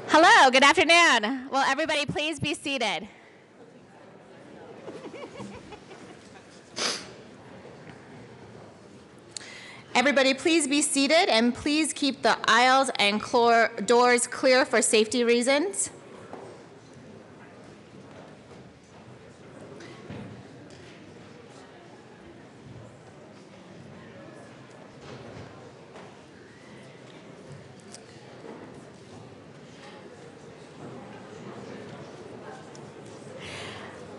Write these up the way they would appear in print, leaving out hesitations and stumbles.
Hello, good afternoon. Will everybody please be seated? Everybody please be seated and please keep the aisles and doors clear for safety reasons.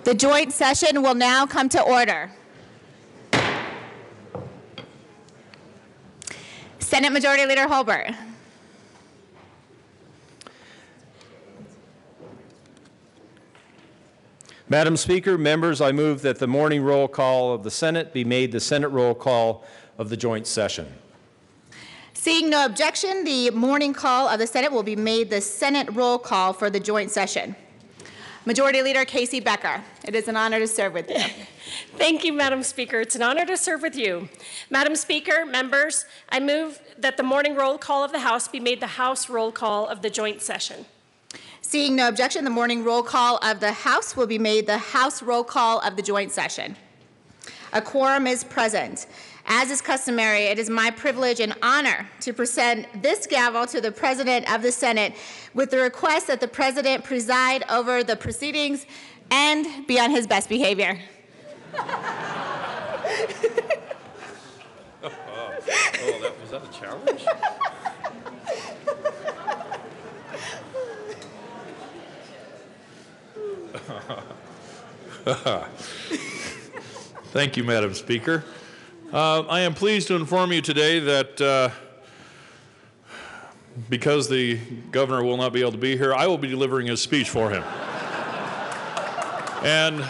The joint session will now come to order. Senate Majority Leader Holbert. Madam Speaker, members, I move that the morning roll call of the Senate be made the Senate roll call of the joint session. Seeing no objection, the morning call of the Senate will be made the Senate roll call for the joint session. Majority Leader Casey Becker, it is an honor to serve with you. Thank you, Madam Speaker. It's an honor to serve with you. Madam Speaker, members, I move that the morning roll call of the House be made the House roll call of the joint session. Seeing no objection, the morning roll call of the House will be made the House roll call of the joint session. A quorum is present. As is customary, it is my privilege and honor to present this gavel to the President of the Senate with the request that the President preside over the proceedings and be on his best behavior. Was that a challenge? Thank you, Madam Speaker. I am pleased to inform you today that because the governor will not be able to be here, I will be delivering his speech for him. And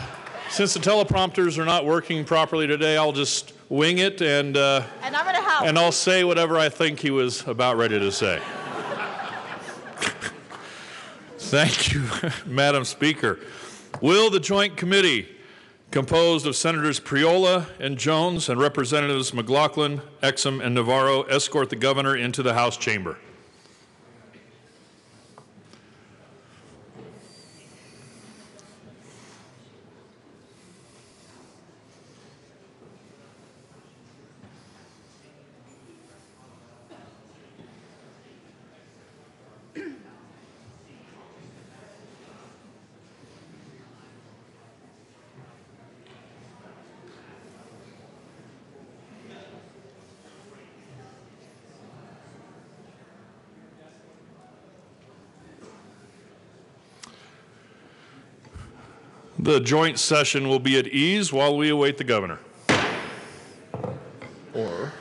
since the teleprompters are not working properly today, I'll just wing it and I'm gonna help. And I'll say whatever I think he was about ready to say. Thank you, Madam Speaker. Will the Joint Committee, composed of Senators Priola and Jones and Representatives McLaughlin, Exum, and Navarro, escort the governor into the House chamber? The joint session will be at ease while we await the governor. Or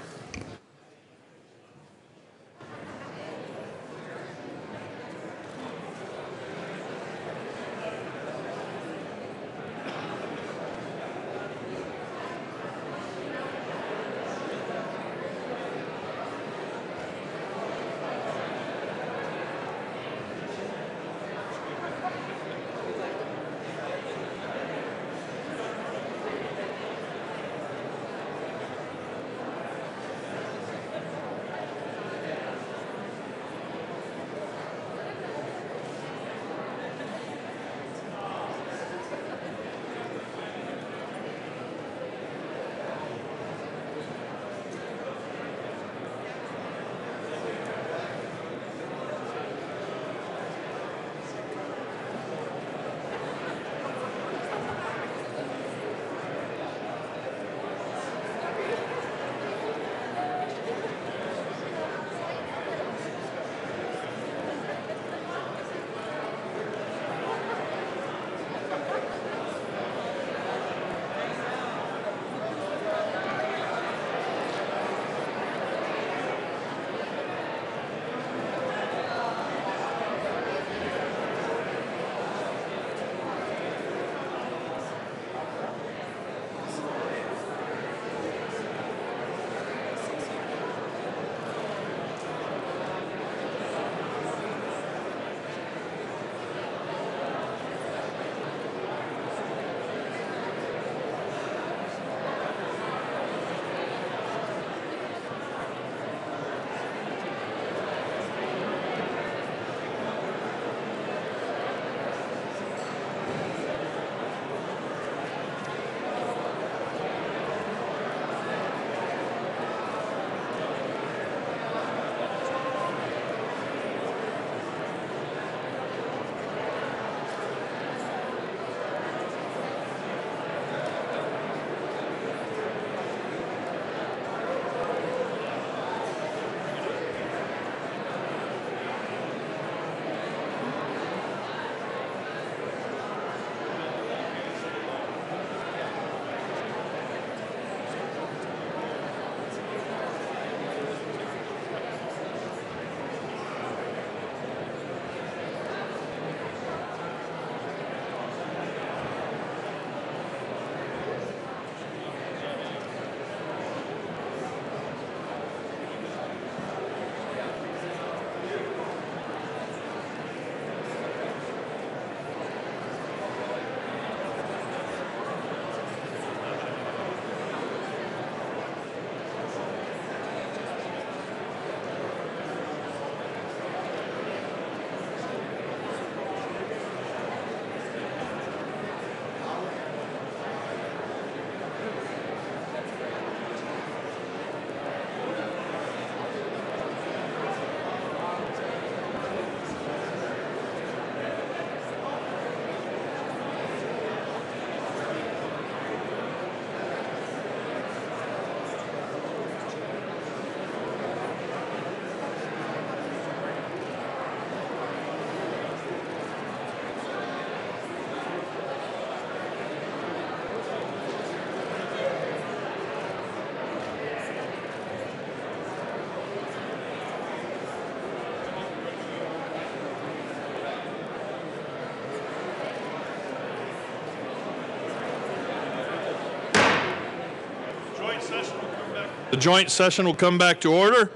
The joint session will come back to order.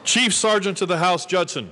Chief Sergeant of the House Judson.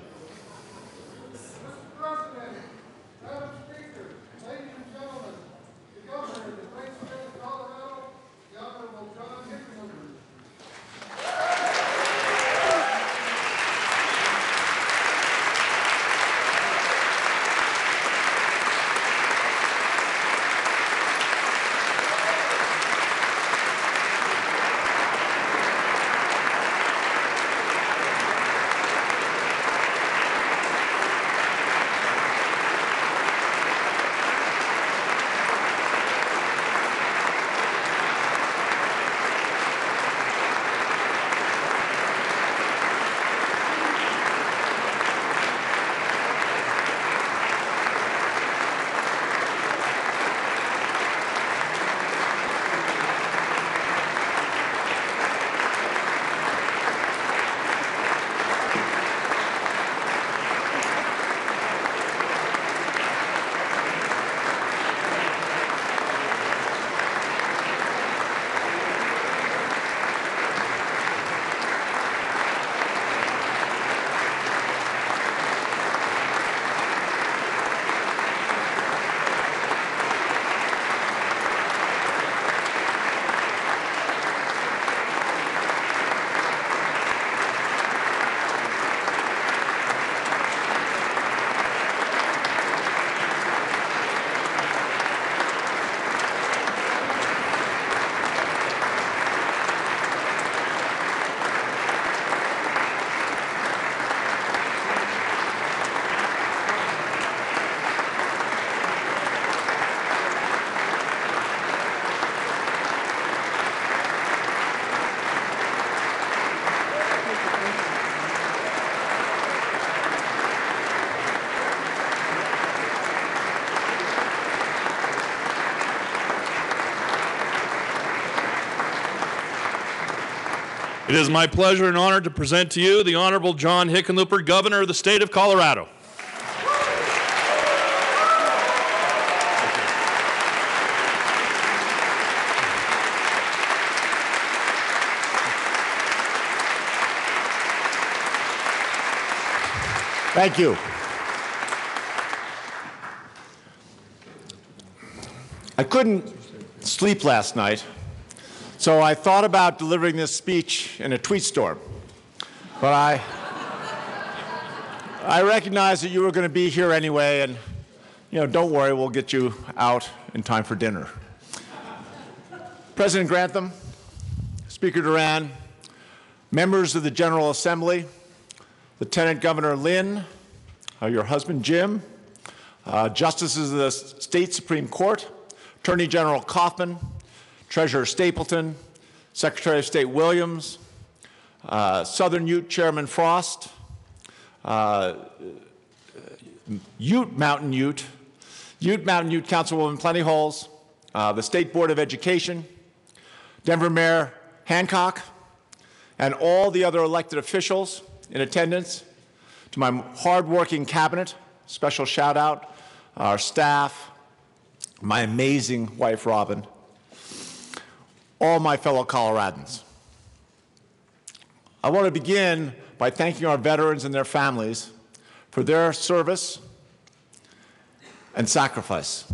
It is my pleasure and honor to present to you the Honorable John Hickenlooper, Governor of the State of Colorado. Thank you. I couldn't sleep last night, so I thought about delivering this speech in a tweet storm. But I recognized that you were going to be here anyway, and don't worry, we'll get you out in time for dinner. President Grantham, Speaker Duran, members of the General Assembly, Lieutenant Governor Lynn, your husband Jim, justices of the State Supreme Court, Attorney General Kaufman, Treasurer Stapleton, Secretary of State Williams, Southern Ute Chairman Frost, Mountain Ute Councilwoman Plentyholes, the State Board of Education, Denver Mayor Hancock, and all the other elected officials in attendance, to my hardworking cabinet, special shout out, our staff, my amazing wife Robin, all my fellow Coloradans. I want to begin by thanking our veterans and their families for their service and sacrifice.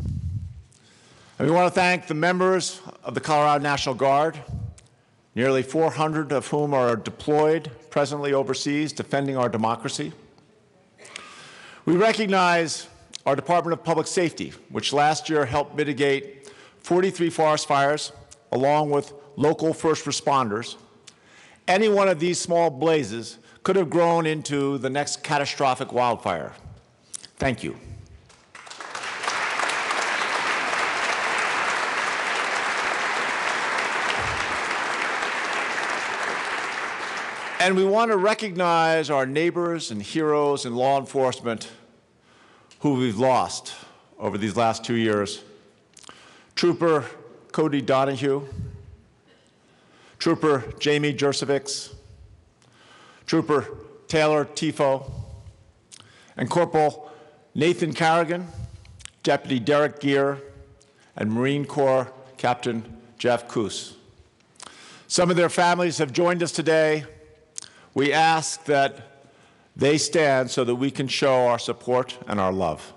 And we want to thank the members of the Colorado National Guard, nearly 400 of whom are deployed presently overseas defending our democracy. We recognize our Department of Public Safety, which last year helped mitigate 43 forest fires along with local first responders. Any one of these small blazes could have grown into the next catastrophic wildfire. Thank you. And we want to recognize our neighbors and heroes in law enforcement who we've lost over these last 2 years. Trooper Cody Donahue, Trooper Jamie Jurcevics, Trooper Taylor Tifo, and Corporal Nathan Carrigan, Deputy Derek Gear, and Marine Corps Captain Jeff Coos. Some of their families have joined us today. We ask that they stand so that we can show our support and our love.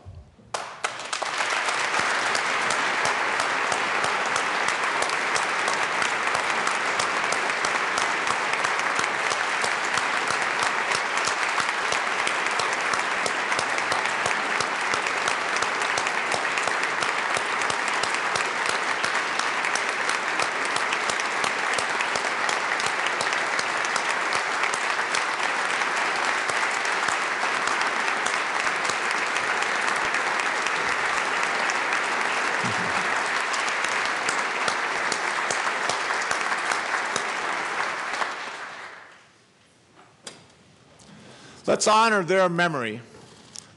Let's honor their memory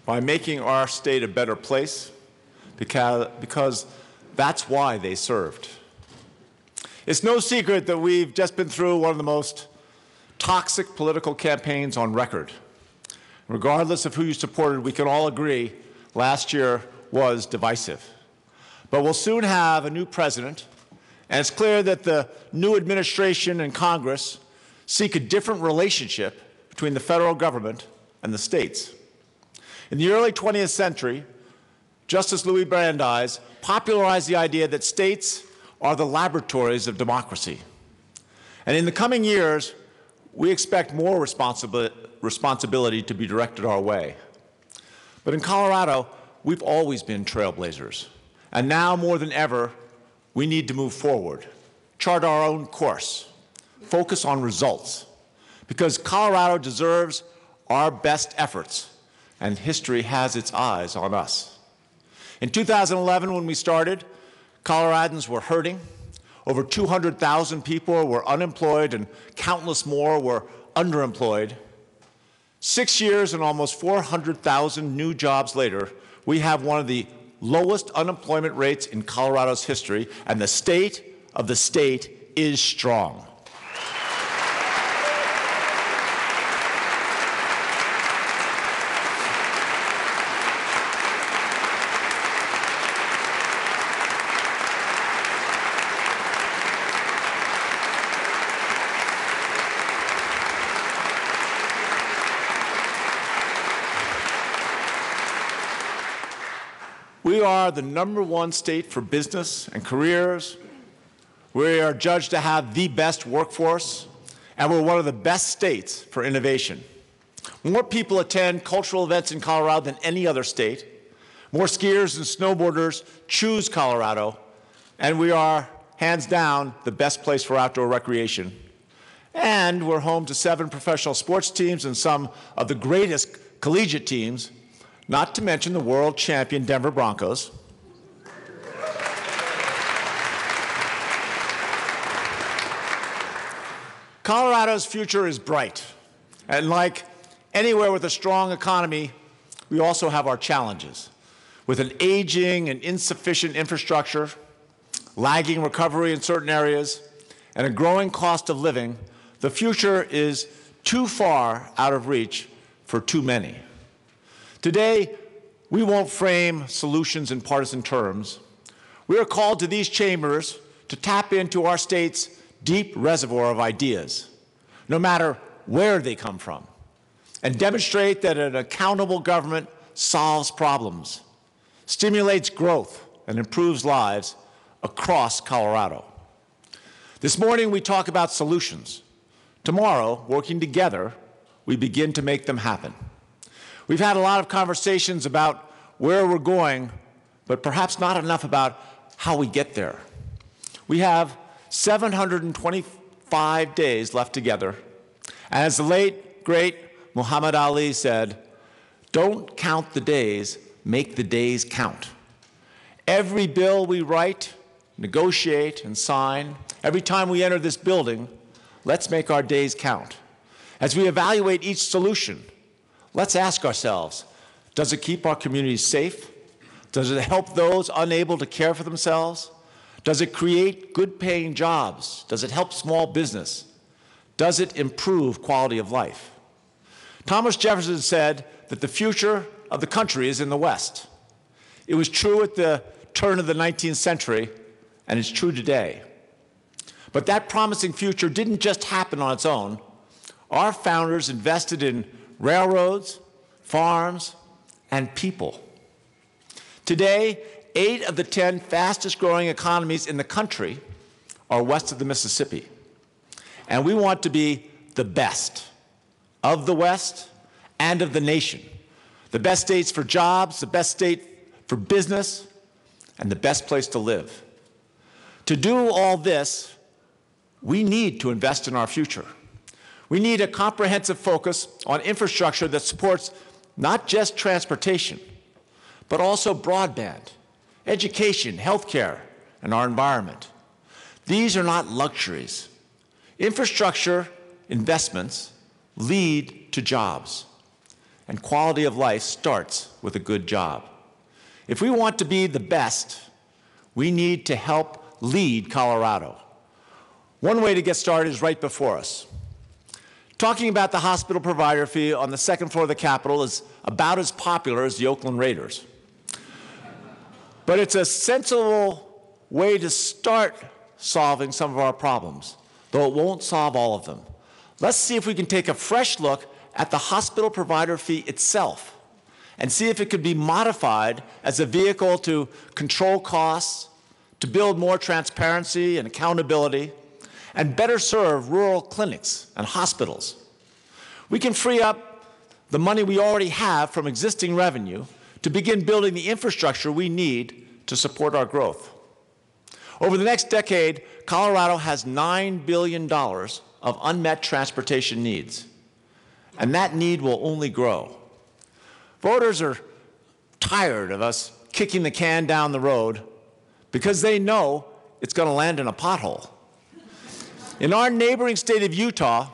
by making our state a better place, because that's why they served. It's no secret that we've just been through one of the most toxic political campaigns on record. Regardless of who you supported, we can all agree last year was divisive. But we'll soon have a new president, and it's clear that the new administration and Congress seek a different relationship between the federal government and the states. In the early 20th century, Justice Louis Brandeis popularized the idea that states are the laboratories of democracy. And in the coming years, we expect more responsibility to be directed our way. But in Colorado, we've always been trailblazers. And now more than ever, we need to move forward, chart our own course, focus on results, because Colorado deserves our best efforts, and history has its eyes on us. In 2011, when we started, Coloradans were hurting. Over 200,000 people were unemployed, and countless more were underemployed. 6 years and almost 400,000 new jobs later, we have one of the lowest unemployment rates in Colorado's history, and the state of the state is strong. We are the #1 state for business and careers. We are judged to have the best workforce, and we're one of the best states for innovation. More people attend cultural events in Colorado than any other state. More skiers and snowboarders choose Colorado, and we are, hands down, the best place for outdoor recreation. And we're home to 7 professional sports teams and some of the greatest collegiate teams, not to mention the world champion Denver Broncos. Colorado's future is bright, and like anywhere with a strong economy, we also have our challenges. With an aging and insufficient infrastructure, lagging recovery in certain areas, and a growing cost of living, the future is too far out of reach for too many. Today, we won't frame solutions in partisan terms. We are called to these chambers to tap into our state's deep reservoir of ideas, no matter where they come from, and demonstrate that an accountable government solves problems, stimulates growth, and improves lives across Colorado. This morning, we talk about solutions. Tomorrow, working together, we begin to make them happen. We've had a lot of conversations about where we're going, but perhaps not enough about how we get there. We have 725 days left together, and as the late, great Muhammad Ali said, "Don't count the days, make the days count." Every bill we write, negotiate, and sign, every time we enter this building, let's make our days count. As we evaluate each solution, let's ask ourselves, does it keep our communities safe? Does it help those unable to care for themselves? Does it create good-paying jobs? Does it help small business? Does it improve quality of life? Thomas Jefferson said that the future of the country is in the West. It was true at the turn of the 19th century, and it's true today. But that promising future didn't just happen on its own. Our founders invested in railroads, farms, and people. Today, 8 of the 10 fastest growing economies in the country are west of the Mississippi. And we want to be the best of the West and of the nation. The best states for jobs, the best state for business, and the best place to live. To do all this, we need to invest in our future. We need a comprehensive focus on infrastructure that supports not just transportation, but also broadband, education, healthcare, and our environment. These are not luxuries. Infrastructure investments lead to jobs, and quality of life starts with a good job. If we want to be the best, we need to help lead Colorado. One way to get started is right before us. Talking about the hospital provider fee on the second floor of the Capitol is about as popular as the Oakland Raiders. But it's a sensible way to start solving some of our problems, though it won't solve all of them. Let's see if we can take a fresh look at the hospital provider fee itself and see if it could be modified as a vehicle to control costs, to build more transparency and accountability, and better serve rural clinics and hospitals. We can free up the money we already have from existing revenue to begin building the infrastructure we need to support our growth. Over the next decade, Colorado has $9 billion of unmet transportation needs, and that need will only grow. Voters are tired of us kicking the can down the road because they know it's going to land in a pothole. In our neighboring state of Utah,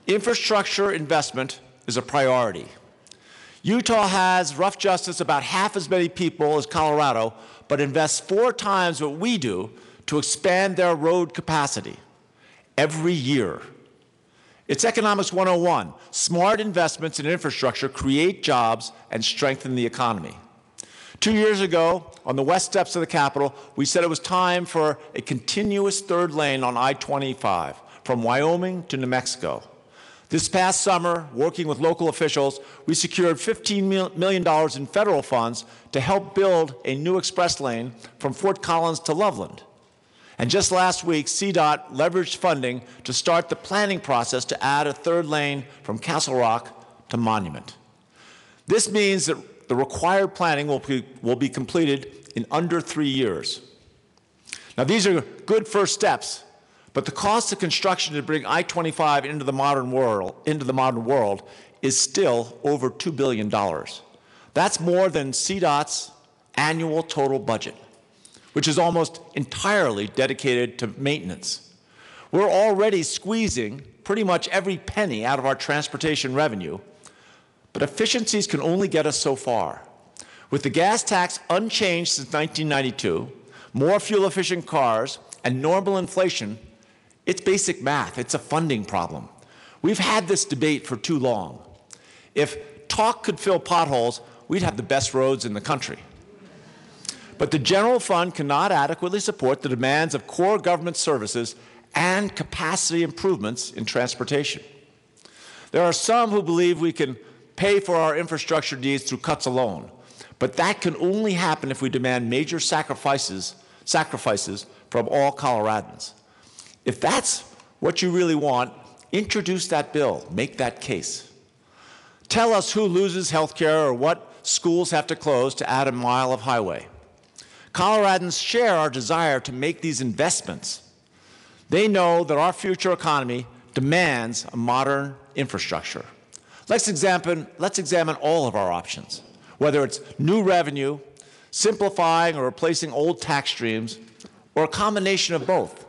infrastructure investment is a priority. Utah has, rough justice, about half as many people as Colorado, but invests 4 times what we do to expand their road capacity every year. It's Economics 101. Smart investments in infrastructure create jobs and strengthen the economy. 2 years ago, on the west steps of the Capitol, we said it was time for a continuous third lane on I-25 from Wyoming to New Mexico. This past summer, working with local officials, we secured $15 million in federal funds to help build a new express lane from Fort Collins to Loveland. And just last week, CDOT leveraged funding to start the planning process to add a third lane from Castle Rock to Monument. This means that the required planning will be completed in under 3 years. Now, these are good first steps, but the cost of construction to bring I-25 into the modern world is still over $2 billion. That's more than CDOT's annual total budget, which is almost entirely dedicated to maintenance. We're already squeezing pretty much every penny out of our transportation revenue, but efficiencies can only get us so far. With the gas tax unchanged since 1992, more fuel-efficient cars, and normal inflation, it's basic math. It's a funding problem. We've had this debate for too long. If talk could fill potholes, we'd have the best roads in the country. But the general fund cannot adequately support the demands of core government services and capacity improvements in transportation. There are some who believe we can pay for our infrastructure needs through cuts alone, but that can only happen if we demand major sacrifices from all Coloradans. If that's what you really want, introduce that bill, make that case. Tell us who loses health care or what schools have to close to add a mile of highway. Coloradans share our desire to make these investments. They know that our future economy demands a modern infrastructure. Let's examine all of our options, whether it's new revenue, simplifying or replacing old tax streams, or a combination of both.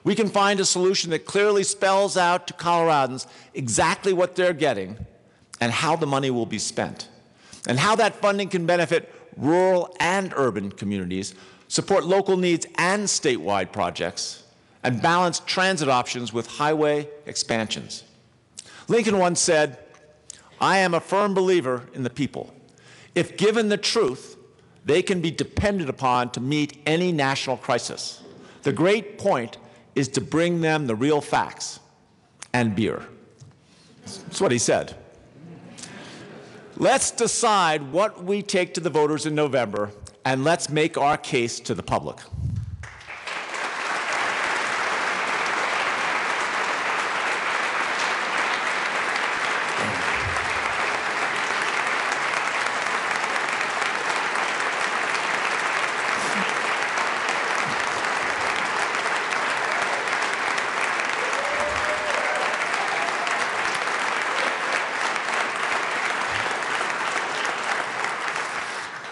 We can find a solution that clearly spells out to Coloradans exactly what they're getting and how the money will be spent, and how that funding can benefit rural and urban communities, support local needs and statewide projects, and balance transit options with highway expansions. Lincoln once said, "I am a firm believer in the people. If given the truth, they can be depended upon to meet any national crisis. The great point is to bring them the real facts and beer. That's what he said. Let's decide what we take to the voters in November, and let's make our case to the public.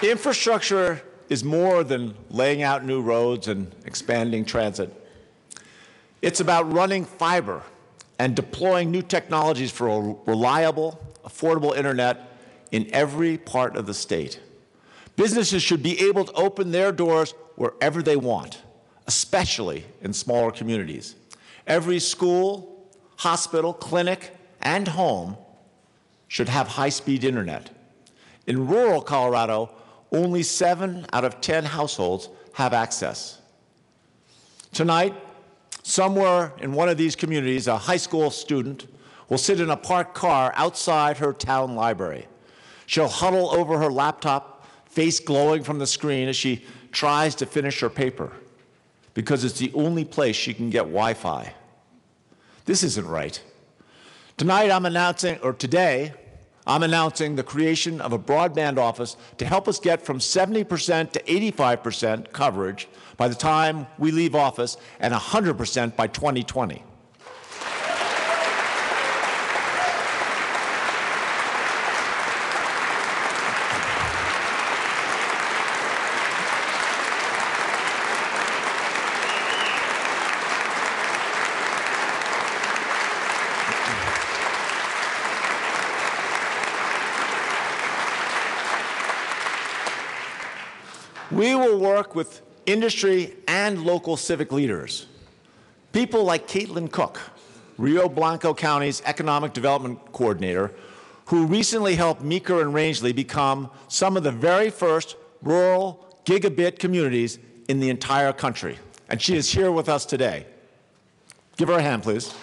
Infrastructure is more than laying out new roads and expanding transit. It's about running fiber and deploying new technologies for a reliable, affordable internet in every part of the state. Businesses should be able to open their doors wherever they want, especially in smaller communities. Every school, hospital, clinic, and home should have high-speed internet. In rural Colorado, only 7 out of 10 households have access. Tonight, somewhere in one of these communities, a high school student will sit in a parked car outside her town library. She'll huddle over her laptop, face glowing from the screen as she tries to finish her paper, because it's the only place she can get Wi-Fi. This isn't right. Today, I'm announcing the creation of a broadband office to help us get from 70% to 85% coverage by the time we leave office and 100% by 2020. We will work with industry and local civic leaders. People like Caitlin Cook, Rio Blanco County's Economic Development Coordinator, who recently helped Meeker and Rangeley become some of the very first rural gigabit communities in the entire country. And she is here with us today. Give her a hand, please.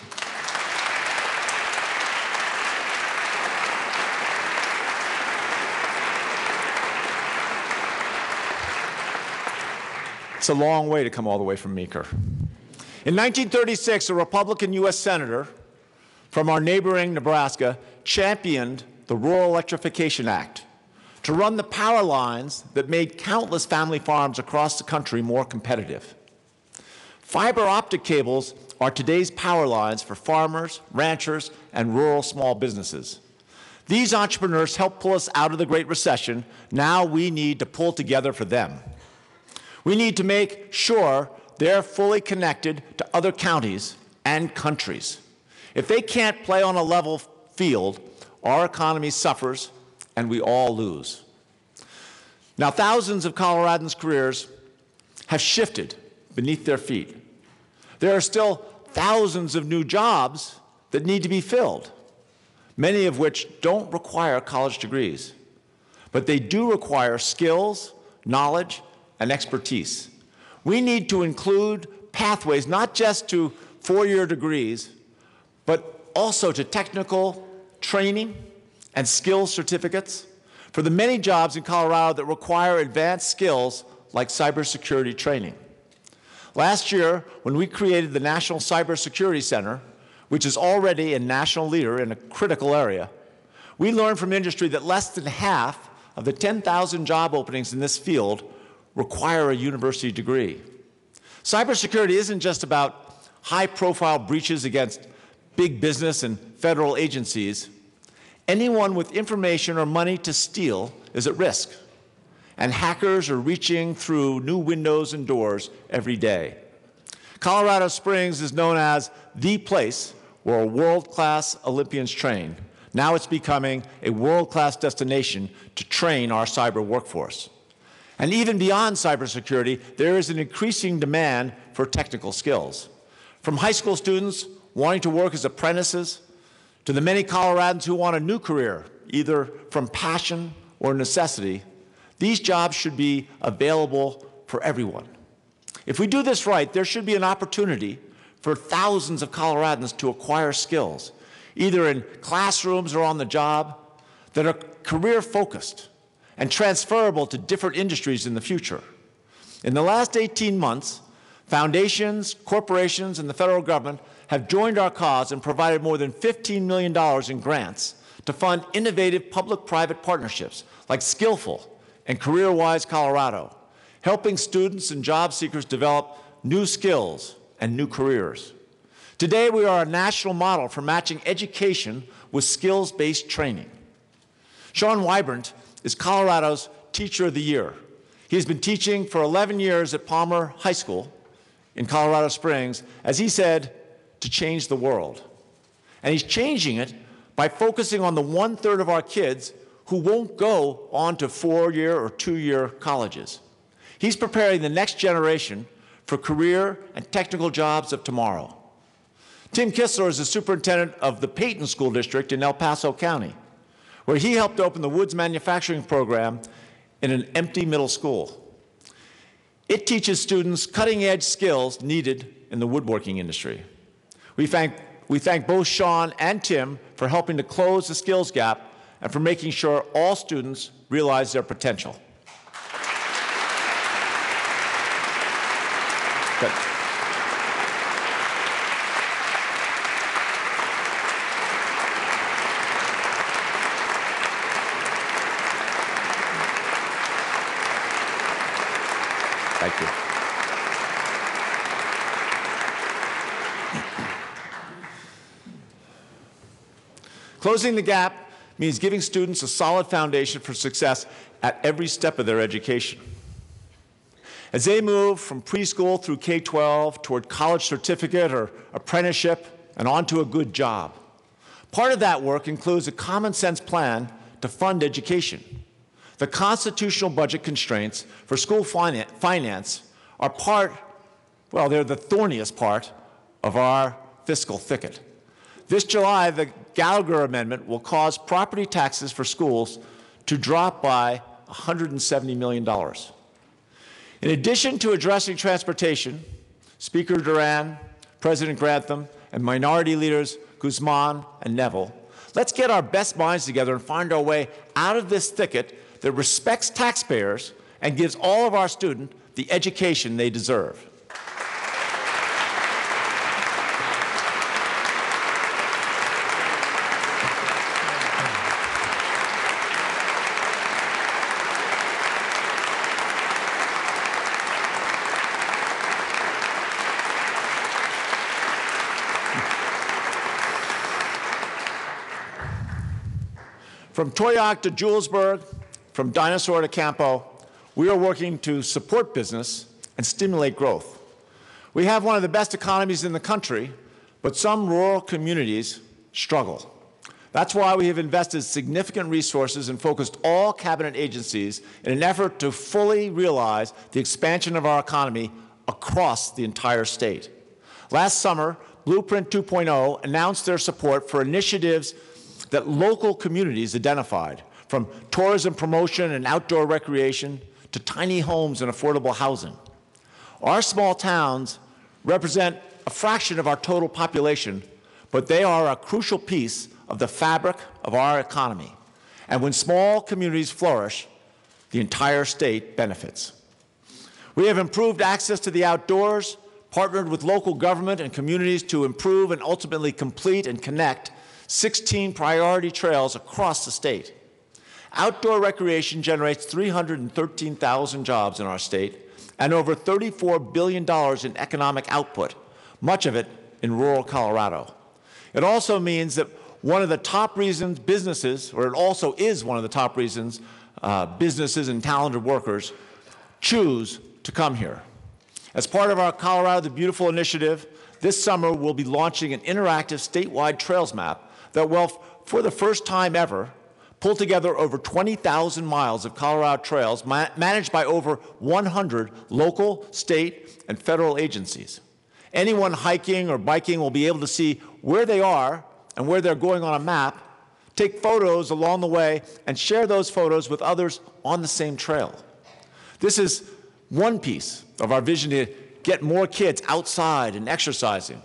It's a long way to come all the way from Meeker. In 1936, a Republican U.S. Senator from our neighboring Nebraska championed the Rural Electrification Act to run the power lines that made countless family farms across the country more competitive. Fiber optic cables are today's power lines for farmers, ranchers, and rural small businesses. These entrepreneurs helped pull us out of the Great Recession. Now we need to pull together for them. We need to make sure they're fully connected to other counties and countries. If they can't play on a level field, our economy suffers and we all lose. Now, thousands of Coloradans' careers have shifted beneath their feet. There are still thousands of new jobs that need to be filled, many of which don't require college degrees, but they do require skills, knowledge, and expertise. We need to include pathways not just to four-year degrees, but also to technical training and skills certificates for the many jobs in Colorado that require advanced skills like cybersecurity training. Last year, when we created the National Cybersecurity Center, which is already a national leader in a critical area, we learned from industry that less than half of the 10,000 job openings in this field require a university degree. Cybersecurity isn't just about high-profile breaches against big business and federal agencies. Anyone with information or money to steal is at risk, and hackers are reaching through new windows and doors every day. Colorado Springs is known as the place where world-class Olympians train. Now it's becoming a world-class destination to train our cyber workforce. And even beyond cybersecurity, there is an increasing demand for technical skills. From high school students wanting to work as apprentices to the many Coloradans who want a new career, either from passion or necessity, these jobs should be available for everyone. If we do this right, there should be an opportunity for thousands of Coloradans to acquire skills, either in classrooms or on the job, that are career-focused and transferable to different industries in the future. In the last 18 months, foundations, corporations, and the federal government have joined our cause and provided more than $15 million in grants to fund innovative public-private partnerships like Skillful and CareerWise Colorado, helping students and job seekers develop new skills and new careers. Today, we are a national model for matching education with skills-based training. Sean Wybrant is Colorado's Teacher of the Year. He has been teaching for 11 years at Palmer High School in Colorado Springs, as he said, to change the world. And he's changing it by focusing on the 1/3 of our kids who won't go on to 4-year or 2-year colleges. He's preparing the next generation for career and technical jobs of tomorrow. Tim Kistler is the superintendent of the Peyton School District in El Paso County, where he helped open the Woods Manufacturing Program in an empty middle school. It teaches students cutting-edge skills needed in the woodworking industry. We thank both Sean and Tim for helping to close the skills gap and for making sure all students realize their potential. Good. Thank you. Closing the gap means giving students a solid foundation for success at every step of their education. As they move from preschool through K-12 toward college certificate or apprenticeship and onto a good job, part of that work includes a common sense plan to fund education. The constitutional budget constraints for school finance are they're the thorniest part of our fiscal thicket. This July, the Gallagher Amendment will cause property taxes for schools to drop by $170 million. In addition to addressing transportation, Speaker Duran, President Grantham, and minority leaders Guzman and Neville, let's get our best minds together and find our way out of this thicket that respects taxpayers and gives all of our students the education they deserve. From Toyoak to Julesburg, from Dinosaur to Campo, we are working to support business and stimulate growth. We have one of the best economies in the country, but some rural communities struggle. That's why we have invested significant resources and focused all cabinet agencies in an effort to fully realize the expansion of our economy across the entire state. Last summer, Blueprint 2.0 announced their support for initiatives that local communities identified, from tourism promotion and outdoor recreation to tiny homes and affordable housing. Our small towns represent a fraction of our total population, but they are a crucial piece of the fabric of our economy. And when small communities flourish, the entire state benefits. We have improved access to the outdoors, partnered with local government and communities to improve and ultimately complete and connect 16 priority trails across the state. Outdoor recreation generates 313,000 jobs in our state and over $34 billion in economic output, much of it in rural Colorado. It also means that one of the top reasons businesses, or it also is one of the top reasons businesses and talented workers choose to come here. As part of our Colorado the Beautiful initiative, this summer we'll be launching an interactive statewide trails map that will, for the first time ever, pull together over 20,000 miles of Colorado trails managed by over 100 local, state, and federal agencies. Anyone hiking or biking will be able to see where they are and where they're going on a map, take photos along the way, and share those photos with others on the same trail. This is one piece of our vision to get more kids outside and exercising.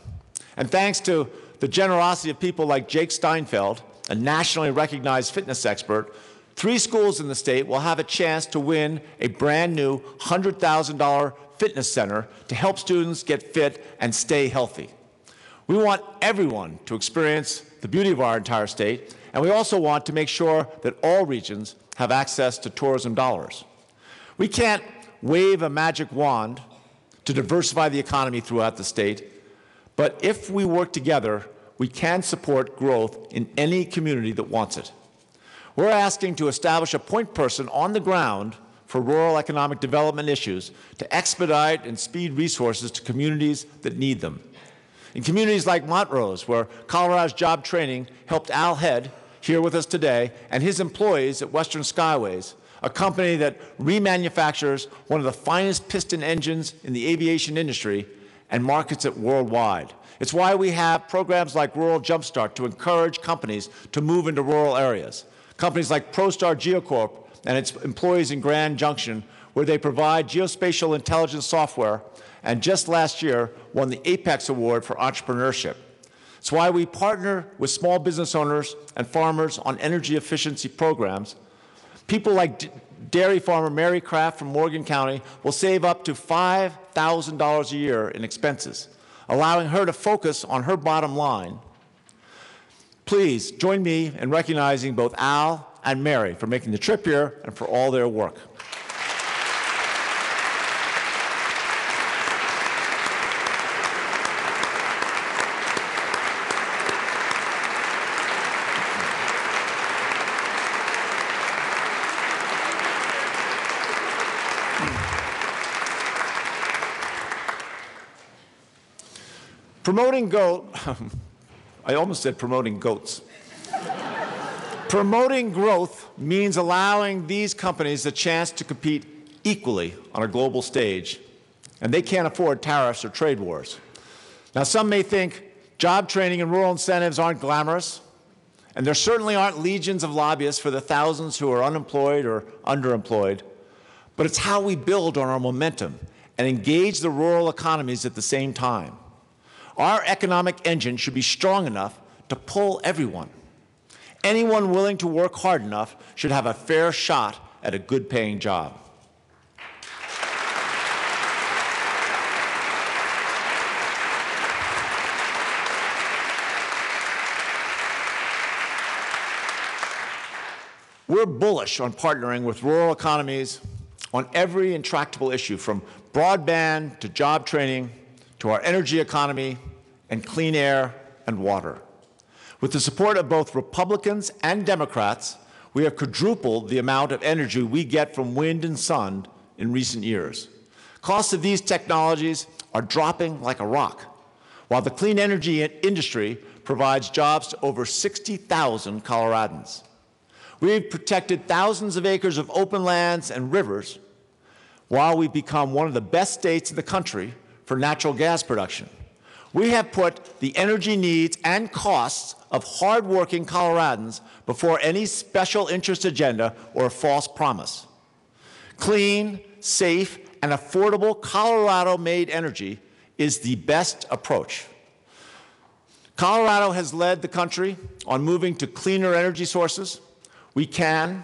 And thanks to the generosity of people like Jake Steinfeld, a nationally recognized fitness expert, 3 schools in the state will have a chance to win a brand new $100,000 fitness center to help students get fit and stay healthy. We want everyone to experience the beauty of our entire state, and we also want to make sure that all regions have access to tourism dollars. We can't wave a magic wand to diversify the economy throughout the state, but if we work together, we can support growth in any community that wants it. We're asking to establish a point person on the ground for rural economic development issues to expedite and speed resources to communities that need them. In communities like Montrose, where Colorado's job training helped Al Head, here with us today, and his employees at Western Skyways, a company that remanufactures one of the finest piston engines in the aviation industry and markets it worldwide. It's why we have programs like Rural Jumpstart to encourage companies to move into rural areas. Companies like ProStar Geocorp and its employees in Grand Junction, where they provide geospatial intelligence software, and just last year won the Apex Award for entrepreneurship. It's why we partner with small business owners and farmers on energy efficiency programs. People like dairy farmer Mary Kraft from Morgan County will save up to $5,000 a year in expenses, allowing her to focus on her bottom line. Please join me in recognizing both Al and Mary for making the trip here and for all their work. Promoting I almost said promoting goats. Promoting growth means allowing these companies a chance to compete equally on a global stage, and they can't afford tariffs or trade wars. Now, some may think job training and rural incentives aren't glamorous, and there certainly aren't legions of lobbyists for the thousands who are unemployed or underemployed, but it's how we build on our momentum and engage the rural economies at the same time. Our economic engine should be strong enough to pull everyone. Anyone willing to work hard enough should have a fair shot at a good-paying job. We're bullish on partnering with rural economies on every intractable issue, from broadband to job training to our energy economy and clean air and water. With the support of both Republicans and Democrats, we have quadrupled the amount of energy we get from wind and sun in recent years. Costs of these technologies are dropping like a rock, while the clean energy industry provides jobs to over 60,000 Coloradans. We've protected thousands of acres of open lands and rivers, while we've become one of the best states in the country for natural gas production. We have put the energy needs and costs of hardworking Coloradans before any special interest agenda or false promise. Clean, safe, and affordable Colorado-made energy is the best approach. Colorado has led the country on moving to cleaner energy sources. We can,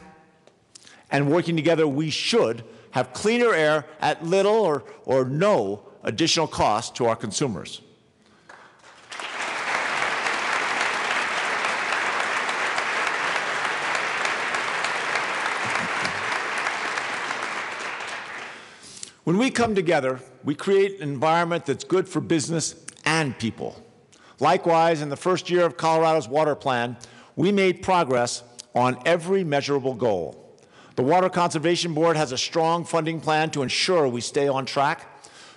and working together, we should have cleaner air at little or no additional cost to our consumers. When we come together, we create an environment that's good for business and people. Likewise, in the first year of Colorado's water plan, we made progress on every measurable goal. The Water Conservation Board has a strong funding plan to ensure we stay on track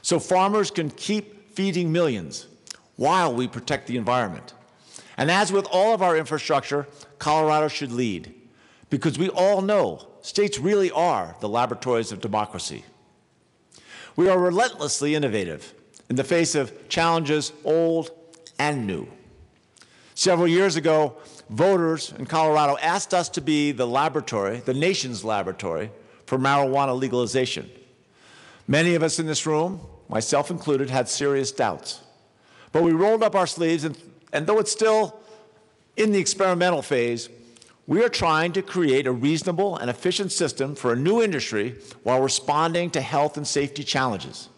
so farmers can keep feeding millions while we protect the environment. And as with all of our infrastructure, Colorado should lead, because we all know states really are the laboratories of democracy. We are relentlessly innovative in the face of challenges old and new. Several years ago, voters in Colorado asked us to be the laboratory, the nation's laboratory, for marijuana legalization. Many of us in this room, myself included, had serious doubts. But we rolled up our sleeves, and though it's still in the experimental phase, we are trying to create a reasonable and efficient system for a new industry while responding to health and safety challenges.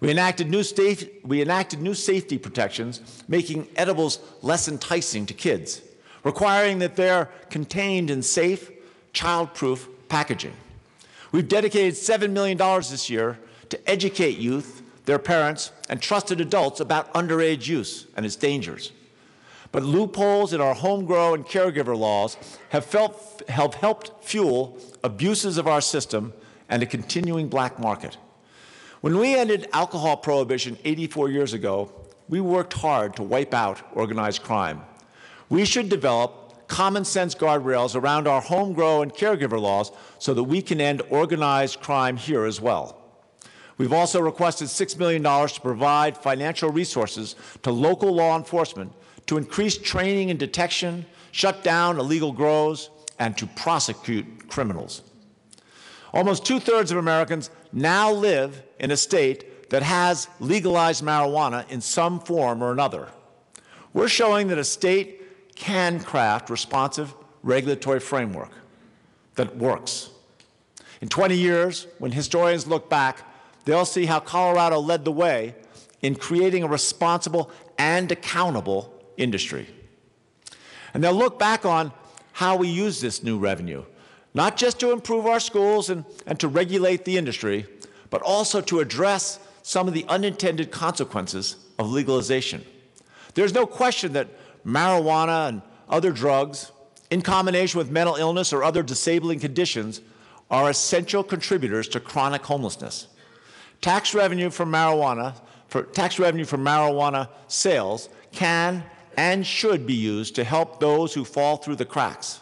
We enacted new safety protections, making edibles less enticing to kids, requiring that they're contained in safe, child-proof packaging. We've dedicated $7 million this year to educate youth, their parents, and trusted adults about underage use and its dangers. But loopholes in our home grow and caregiver laws have helped fuel abuses of our system and a continuing black market. When we ended alcohol prohibition 84 years ago, we worked hard to wipe out organized crime. We should develop common sense guardrails around our home grow and caregiver laws so that we can end organized crime here as well. We've also requested $6 million to provide financial resources to local law enforcement to increase training and detection, shut down illegal grows, and to prosecute criminals. Almost two-thirds of Americans now live in a state that has legalized marijuana in some form or another. We're showing that a state can craft responsive regulatory framework that works. In 20 years, when historians look back, they'll see how Colorado led the way in creating a responsible and accountable industry. And they'll look back on how we use this new revenue, not just to improve our schools and to regulate the industry, but also to address some of the unintended consequences of legalization. There's no question that marijuana and other drugs, in combination with mental illness or other disabling conditions, are essential contributors to chronic homelessness. Tax revenue from marijuana sales can and should be used to help those who fall through the cracks,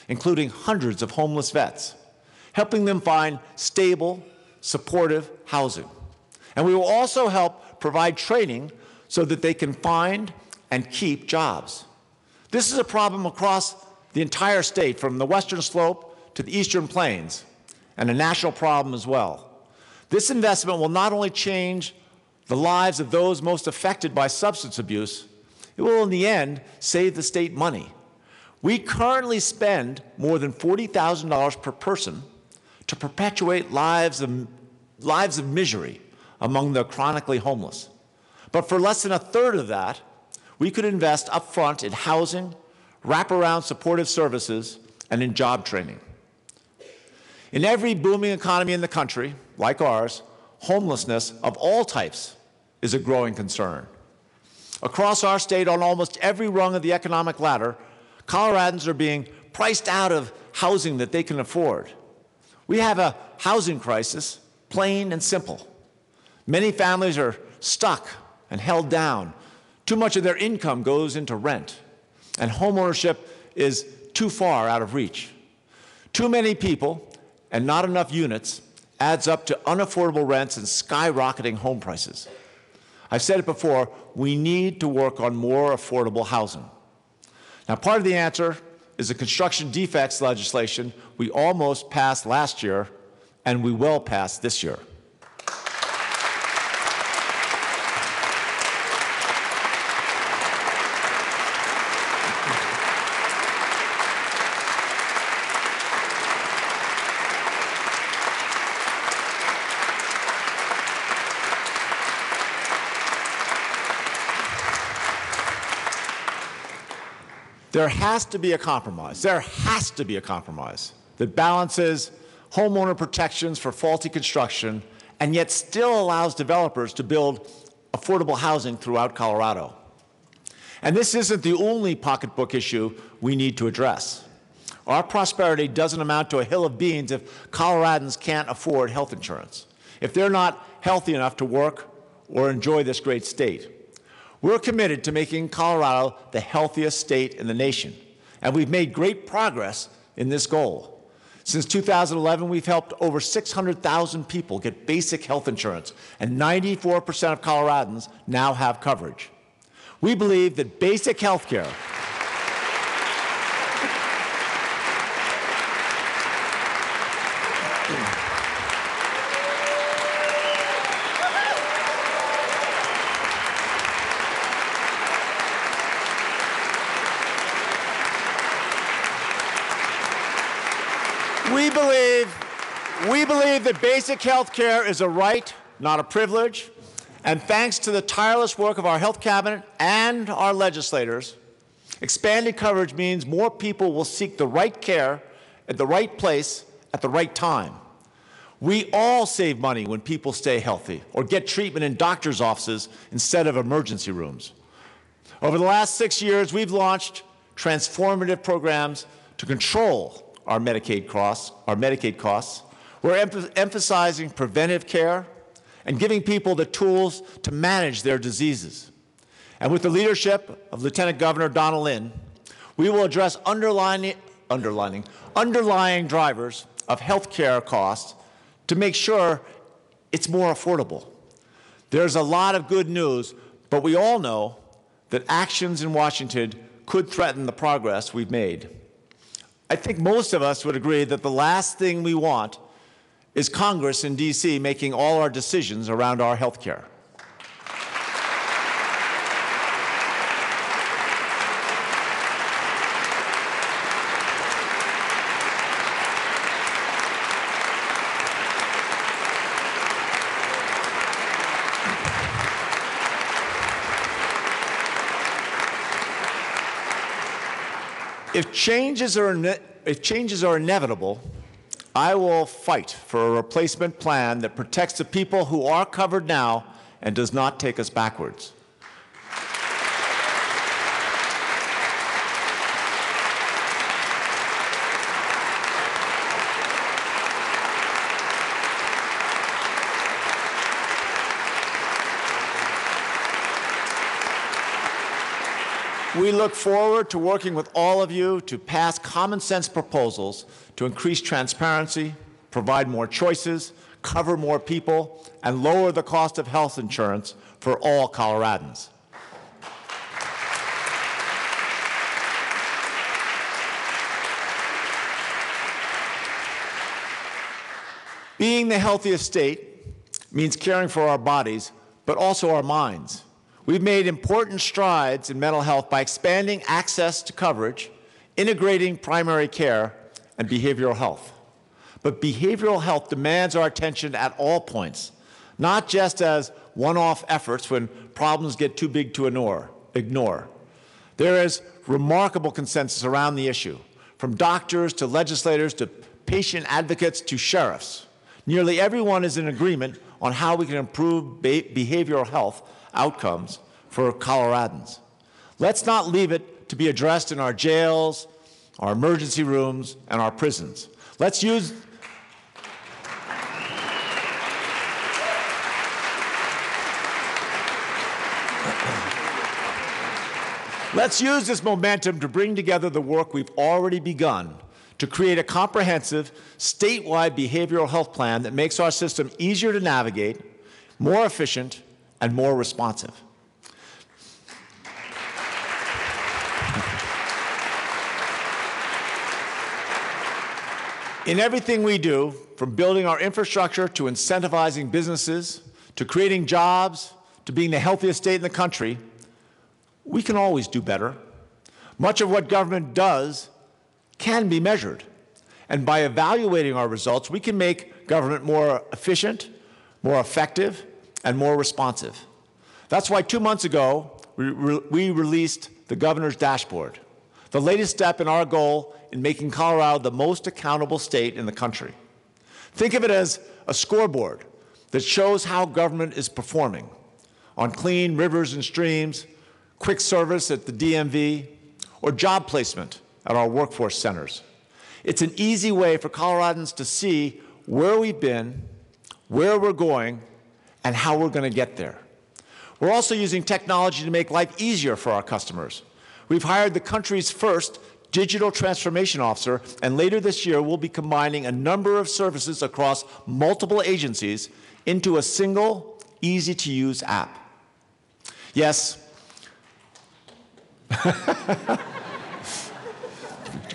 including hundreds of homeless vets, helping them find stable, supportive housing. And we will also help provide training so that they can find and keep jobs. This is a problem across the entire state, from the western slope to the eastern plains, and a national problem as well. This investment will not only change the lives of those most affected by substance abuse, it will in the end save the state money. We currently spend more than $40,000 per person to perpetuate lives of misery among the chronically homeless. But for less than a third of that, we could invest upfront in housing, wraparound supportive services, and in job training. In every booming economy in the country, like ours, homelessness of all types is a growing concern. Across our state, on almost every rung of the economic ladder, Coloradans are being priced out of housing that they can afford. We have a housing crisis, plain and simple. Many families are stuck and held down. Too much of their income goes into rent, and homeownership is too far out of reach. Too many people and not enough units adds up to unaffordable rents and skyrocketing home prices. I've said it before, we need to work on more affordable housing. Now, part of the answer is the construction defects legislation we almost passed last year, and we will pass this year. There has to be a compromise. There has to be a compromise that balances homeowner protections for faulty construction and yet still allows developers to build affordable housing throughout Colorado. And this isn't the only pocketbook issue we need to address. Our prosperity doesn't amount to a hill of beans if Coloradans can't afford health insurance, if they're not healthy enough to work or enjoy this great state. We're committed to making Colorado the healthiest state in the nation, and we've made great progress in this goal. Since 2011, we've helped over 600,000 people get basic health insurance, and 94% of Coloradans now have coverage. We believe that basic health care We believe that basic health care is a right, not a privilege. And thanks to the tireless work of our health cabinet and our legislators, expanded coverage means more people will seek the right care at the right place at the right time. We all save money when people stay healthy or get treatment in doctors' offices instead of emergency rooms. Over the last 6 years, we've launched transformative programs to control our Medicaid costs. We're emphasizing preventive care and giving people the tools to manage their diseases. And with the leadership of Lieutenant Governor Donna Lind, we will address underlying drivers of health care costs to make sure it's more affordable. There's a lot of good news, but we all know that actions in Washington could threaten the progress we've made. I think most of us would agree that the last thing we want is Congress in D.C. making all our decisions around our health care. If changes are inevitable, I will fight for a replacement plan that protects the people who are covered now and does not take us backwards. We look forward to working with all of you to pass common sense proposals to increase transparency, provide more choices, cover more people, and lower the cost of health insurance for all Coloradans. Being the healthiest state means caring for our bodies, but also our minds. We've made important strides in mental health by expanding access to coverage, integrating primary care, and behavioral health. But behavioral health demands our attention at all points, not just as one-off efforts when problems get too big to ignore. There is remarkable consensus around the issue, from doctors to legislators to patient advocates to sheriffs. Nearly everyone is in agreement on how we can improve behavioral health outcomes for Coloradans. Let's not leave it to be addressed in our jails, our emergency rooms, and our prisons. Let's use this momentum to bring together the work we've already begun to create a comprehensive, statewide behavioral health plan that makes our system easier to navigate, more efficient, and more responsive. In everything we do, from building our infrastructure to incentivizing businesses, to creating jobs, to being the healthiest state in the country, we can always do better. Much of what government does can be measured. And by evaluating our results, we can make government more efficient, more effective, and more responsive. That's why 2 months ago, we released the Governor's Dashboard, the latest step in our goal in making Colorado the most accountable state in the country. Think of it as a scoreboard that shows how government is performing on clean rivers and streams, quick service at the DMV, or job placement at our workforce centers. It's an easy way for Coloradans to see where we've been, where we're going, and how we're going to get there. We're also using technology to make life easier for our customers. We've hired the country's first digital transformation officer, and later this year we'll be combining a number of services across multiple agencies into a single, easy-to-use app. Yes, you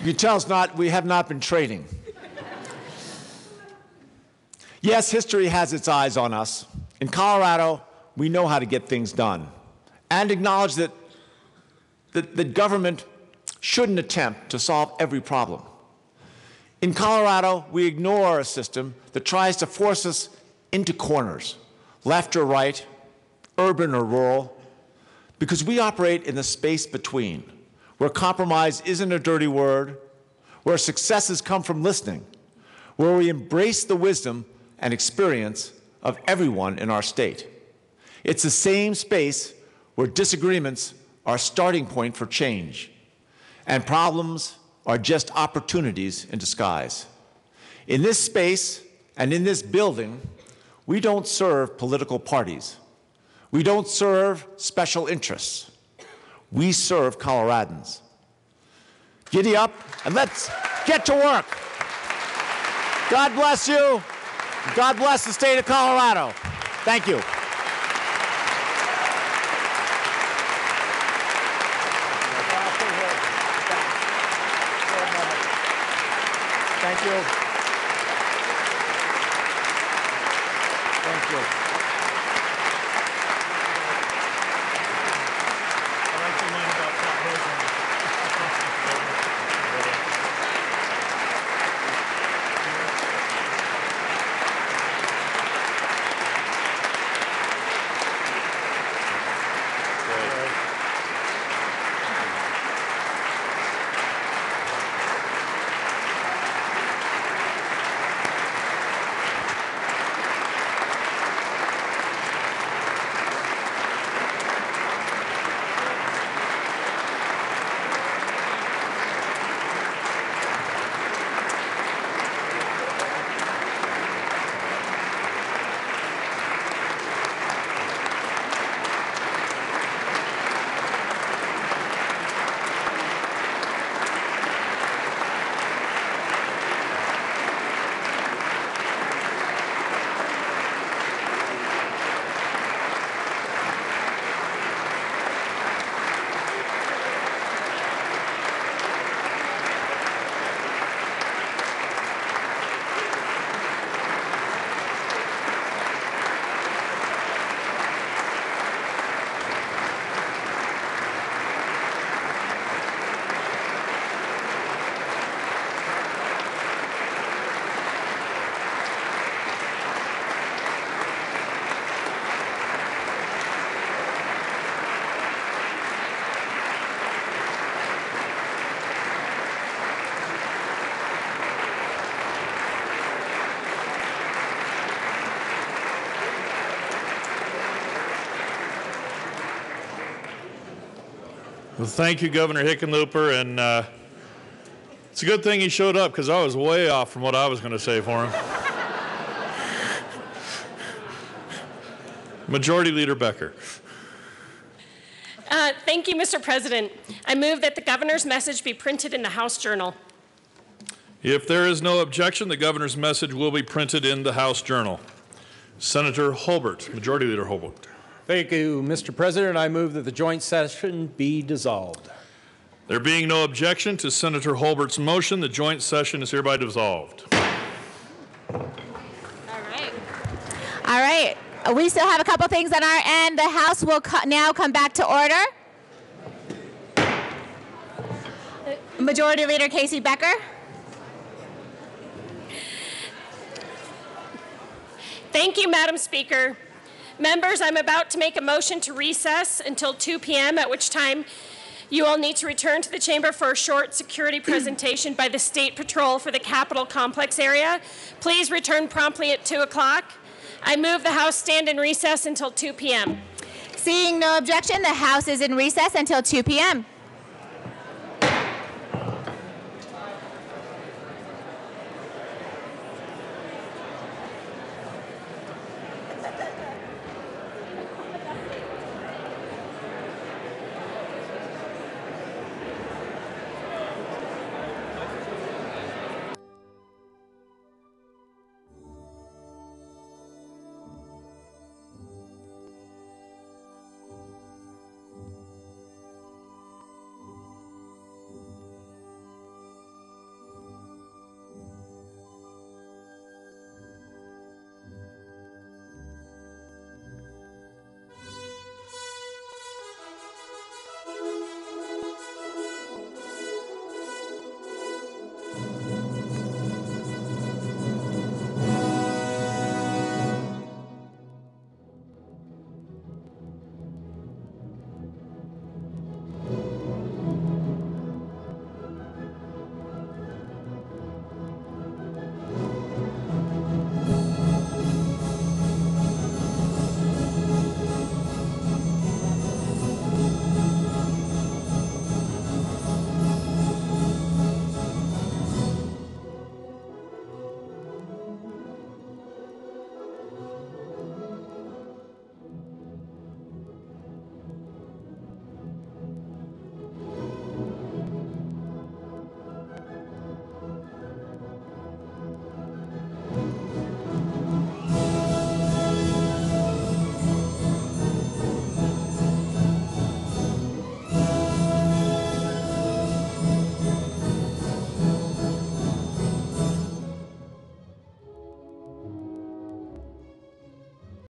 can tell we have not been trading. Yes, history has its eyes on us. In Colorado, we know how to get things done and acknowledge that government shouldn't attempt to solve every problem. In Colorado, we ignore a system that tries to force us into corners, left or right, urban or rural, because we operate in the space between, where compromise isn't a dirty word, where successes come from listening, where we embrace the wisdom and experience of everyone in our state. It's the same space where disagreements are a starting point for change, and problems are just opportunities in disguise. In this space and in this building, we don't serve political parties. We don't serve special interests. We serve Coloradans. Giddy up and let's get to work. God bless you. God bless the state of Colorado. Thank you. Thank you. Thank you. Well, thank you, Governor Hickenlooper, and it's a good thing he showed up because I was way off from what I was going to say for him. Majority Leader Becker. Thank you, Mr. President. I move that the governor's message be printed in the House Journal. If there is no objection, the governor's message will be printed in the House Journal. Senator Holbert, Majority Leader Holbert. Thank you, Mr. President. I move that the joint session be dissolved. There being no objection to Senator Holbert's motion, the joint session is hereby dissolved. All right. We still have a couple things on our end. The House will now come back to order. Majority Leader Casey Becker. Thank you, Madam Speaker. Members, I'm about to make a motion to recess until 2 p.m., at which time you all need to return to the chamber for a short security presentation by the State Patrol for the Capitol Complex area. Please return promptly at 2 o'clock. I move the House stand in recess until 2 p.m. Seeing no objection, the House is in recess until 2 p.m.